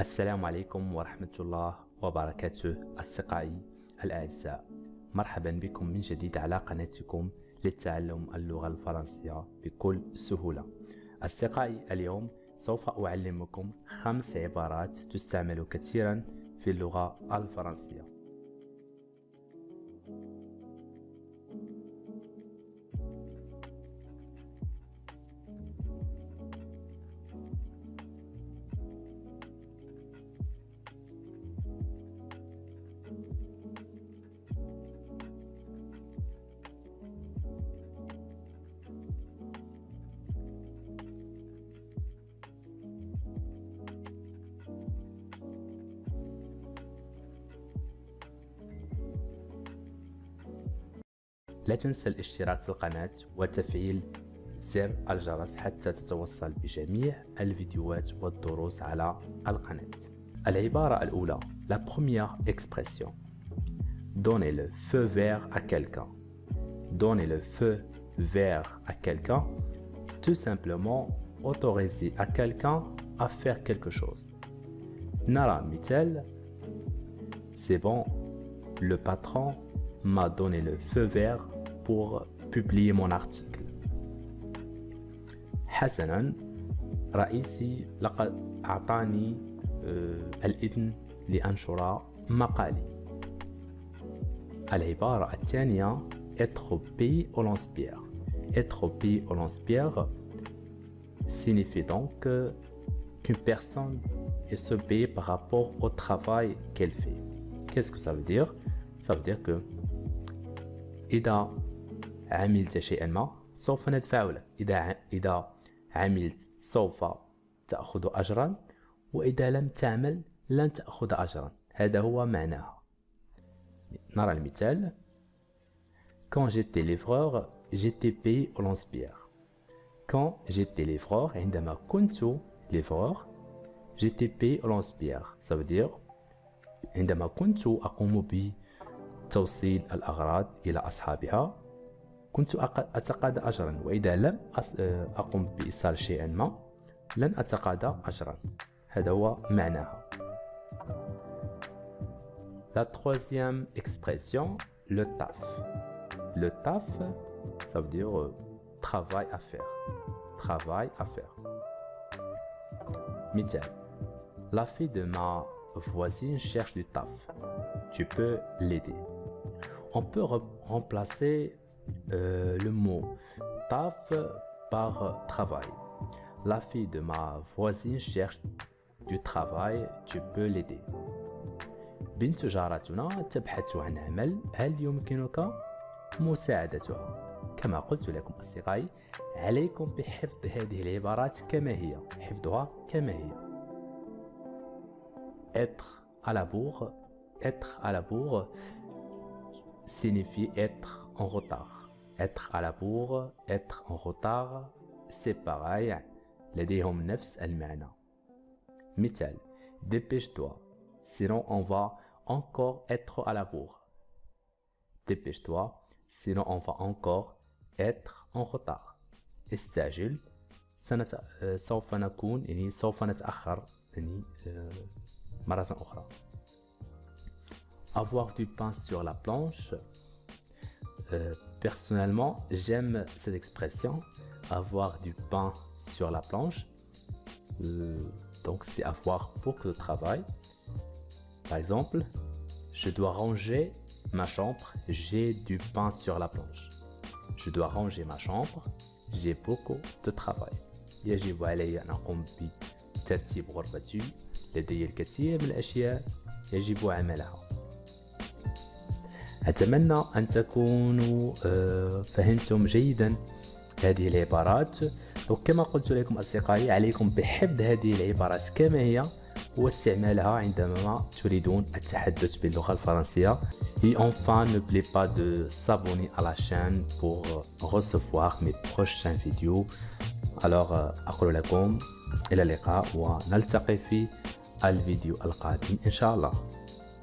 السلام عليكم ورحمة الله وبركاته أصدقائي الأعزاء، مرحبا بكم من جديد على قناتكم لتعلم اللغة الفرنسية بكل سهولة. أصدقائي، اليوم سوف أعلمكم 5 عبارات تستعمل كثيرا في اللغة الفرنسية. لا تنسى الاشتراك في القناة وتفعيل زر الجرس حتى تتوصل بجميع الفيديوهات والدروس على القناة. العبارة الأولى، la première expression. Donner le feu vert à quelqu'un. Donner le feu vert à quelqu'un, tout simplement autoriser à quelqu'un à faire quelque chose. Nara مثال: c'est bon, le patron m'a donné le feu vert pour publier mon article. حسناً، رئيسي لقد أعطاني الإذن لأنشر مقالي. العبارة الثانية، être payé au lance-pierre. Être payé au lance-pierre signifie donc qu'une personne est se paye par rapport au travail qu'elle fait. Qu'est-ce que ça veut dire? Ça veut dire que إذا عملت شيئا ما سوف ندفع لك. إذا عملت سوف تأخذ أجرا، وإذا لم تعمل لن تأخذ أجرا. هذا هو معناها. نرى المثال: Quand j'étais livreur, j'étais payé au lance-pierre. Quand j'étais livreur، عندما كنت livreur، j'étais payé au lance-pierre. Ça veut dire عندما كنت أقوم بتوصيل الأغراض إلى أصحابها كنت أتقاضى أجرا، وإذا لم أقوم بإيصال شيء ما لن أتقاضى أجرا. هذا هو معناها. La troisième expression, le taf. Le taf, ça veut dire travail à faire. Travail à faire. مثال: La fille de ma voisine cherche du taf. Tu peux l'aider. On peut remplacer le mot taf par travail. La fille de ma voisine cherche du travail. Tu peux l'aider. بنت جارتنا تبحث عن عمل. هل يمكنك مساعدتها؟ كما قلت لكم أصدقائي، عليكم بحفظ هذه العبارات كما هي، حفظها كما هي. Être à la bourre. Être à la bourre signifie être en retard. Être à la bourre, être en retard, c'est pareil. لديهم نفس المعنى. مثال: Dépêche-toi, sinon on va encore être à la bourre. Dépêche-toi, sinon on va encore être en retard. استعجل، سوف نكون سوف نتأخر مرة أخرى. Avoir du pain sur la planche. Personnellement, j'aime cette expression, avoir du pain sur la planche. Donc c'est avoir beaucoup de travail. Par exemple, je dois ranger ma chambre, j'ai du pain sur la planche. Je dois ranger ma chambre, j'ai beaucoup de travail. يجب علي أن أقوم بترتيب غرفتي، لدي الكثير من الأشياء يجب عملها. أتمنى أن تكونوا فهمتم جيدا هذه العبارات، وكما قلت لكم أصدقائي، عليكم بحفظ هذه العبارات كما هي واستعمالها عندما تريدون التحدث باللغة الفرنسية. Et enfin, n'oubliez pas de s'abonner à la chaîne pour recevoir mes prochaines vidéos. Alors أقول لكم إلى اللقاء، ونلتقي في الفيديو القادم إن شاء الله.